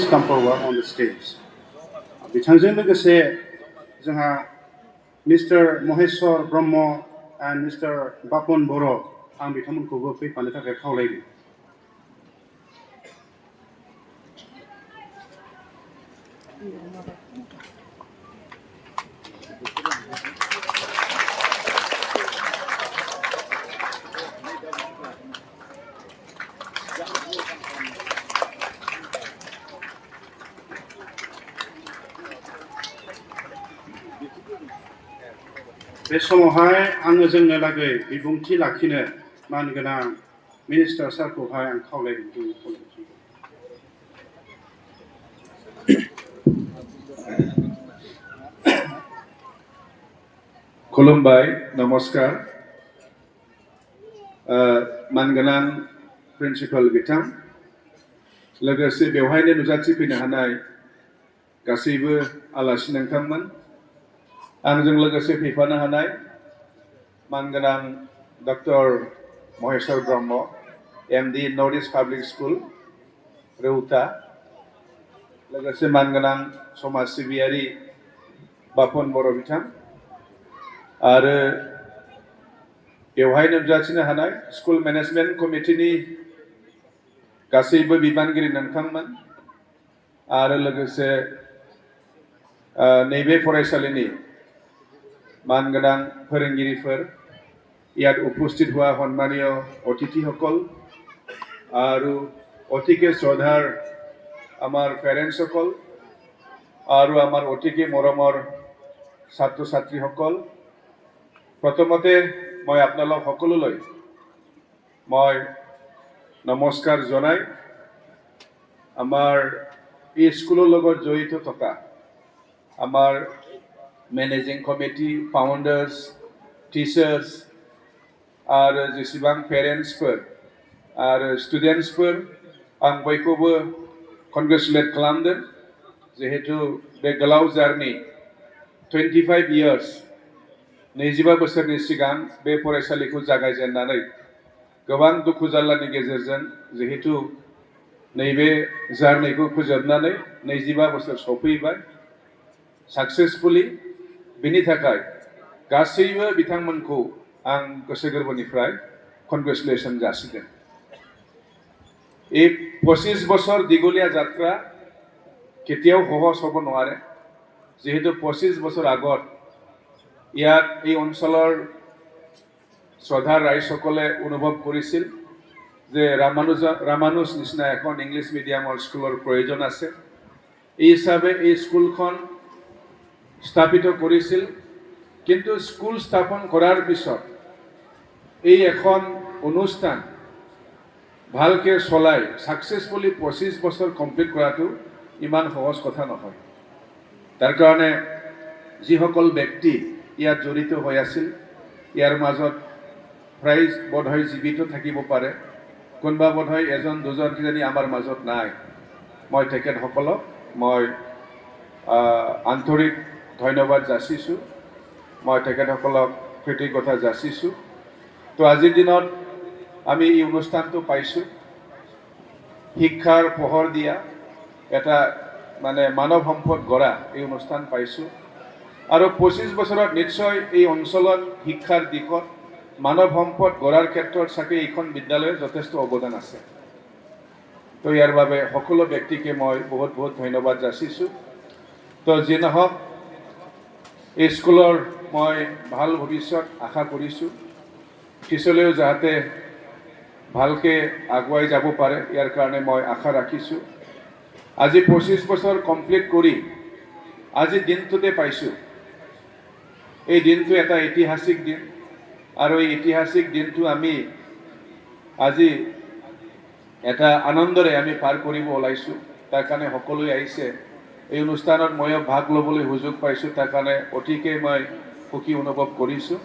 come forward on the stage. बिथांजों लोगोसे जोंहा mister Maheshwar Brahma and mister बापन बर' आं बिथांमोनखौबो फैफानो थाखाय खावलायदों। बे समावहाय आङो जोंनो लागै बिबुंथि लाखिनो मानगोनां मिनिस्टार सारखौहाय आं खावलायदों। खुलुमबाय, नमस्कार। मानगोनां प्रिन्सिपाल बिथां, लोगोसे बेवहायनो नुजाथिफैनो हानाय गासैबो आलासि नोंथांमोन, आंजों लोगोसे फैफानो हानाय मानगोनां doctor Maheshwar Brahma, MD north east public school, Rowta, लोगोसे मानगोनां समाज सिबियारि बापन बर' बिथां, आरो बेवहाय नुजाथिनो हानाय स्कुल मेनेजमेन्ट कमिटिनि गासैबो बिबानगिरि नोंथांमोन, आरो लोगोसे नैबे फरायसालिनि मानगोनां फोरोंगिरिफोर, ইয়াত উপস্থিত হোৱা সন্মানীয় অতিথিসকল আৰু অতিকে শ্ৰদ্ধাৰ আমাৰ পেৰেণ্টছসকল আৰু আমাৰ অতিকে মৰমৰ ছাত্ৰ ছাত্ৰীসকল, প্ৰথমতে মই আপোনালোক সকলোলৈ মই নমস্কাৰ জনাই আমাৰ এই স্কুলৰ লগত জড়িত থকা আমাৰ মেনেজিং কমিটি, ফাউণ্ডাৰ্स, টিচাर्स आरो जेसेबां पेरेन्टसफोर आरो स्टुडेन्टसफोर, आं बयखौबो कनग्रेचुलेट खालामदों, जिहेतु बे गोलाव जार्नि 25 years 25 बोसोरनि सिगां बे फरायसालिखौ जागायजेननानै गोबां दुखु जारलानि गेजेरजों जिहेतु नैबे जार्निखौ फोजोबनानै 25 बोसोर सफैबाय सक्सेसफुली, बिनि थाखाय गासैबो बिथांमोनखौ आं गोसो गोरबोनिफ्राय कनग्रेचुलेसन जासिदों। এই 25 বছৰ দীঘলীয়া যাত্ৰা কেতিয়াও সহজ হ'ব নোৱাৰে, যেহেতু 25 বছৰ আগত ইয়াত এই অঞ্চলৰ শ্ৰদ্ধাৰ ৰাইজসকলে অনুভৱ কৰিছিল যে ৰামানুজ নিচিনা এখন ইংলিছ মিডিয়ামৰ স্কুলৰ প্ৰয়োজন আছে। এই হিচাপে এই স্কুলখন স্থাপিত কৰিছিল, কিন্তু স্কুল স্থাপন কৰাৰ পিছত এই এখন অনুষ্ঠান ভালকে চলাই সাকসেসফুলি 25 বছৰ কমপ্লিট কৰাটো ইমান সহজ কথা নহয়। তাৰ কাৰণে যিসকল ব্যক্তি ইয়াত জড়িত হৈ আছিল, ইয়াৰ মাজত প্ৰায় বোধহয় জীৱিত থাকিব পাৰে, কোনোবা বোধহয় এজন দুজন কিজানি আমাৰ মাজত নাই। মই তেখেতসকলক মই আন্তৰিক ধন্যবাদ যাচিছোঁ, মই তেখেতসকলক কৃতজ্ঞতা যাচিছোঁ। তো আজিৰ দিনত আমি এই অনুষ্ঠানটো পাইছোঁ, শিক্ষাৰ পোহৰ দিয়া এটা মানে মানৱ সম্পদ গঢ়া এই অনুষ্ঠান পাইছোঁ, আৰু 25 বছৰত নিশ্চয় এই অঞ্চলত শিক্ষাৰ দিশত মানৱ সম্পদ গঢ়াৰ ক্ষেত্ৰত চাগে এইখন বিদ্যালয়ৰ যথেষ্ট অৱদান আছে। তো ইয়াৰ বাবে সকলো ব্যক্তিকে মই বহুত বহুত ধন্যবাদ যাচিছোঁ। তো যি নহওক, এই স্কুলৰ মই ভাল ভৱিষ্যত আশা কৰিছোঁ, পিছলৈও যাতে ভালকে আগুৱাই যাব পাৰে ইয়াৰ কাৰণে মই আশা ৰাখিছোঁ। আজি 25 বছৰ কমপ্লিট কৰি আজি দিনটোতে পাইছোঁ, এই দিনটো এটা ঐতিহাসিক দিন, আৰু এই ঐতিহাসিক দিনটো আমি আজি এটা আনন্দৰে আমি পাৰ কৰিব ওলাইছোঁ। তাৰ কাৰণে সকলোৱে আহিছে, এই অনুষ্ঠানত ময়ো ভাগ ল'বলৈ সুযোগ পাইছোঁ, তাৰ কাৰণে অতিকে মই সুখী অনুভৱ কৰিছোঁ।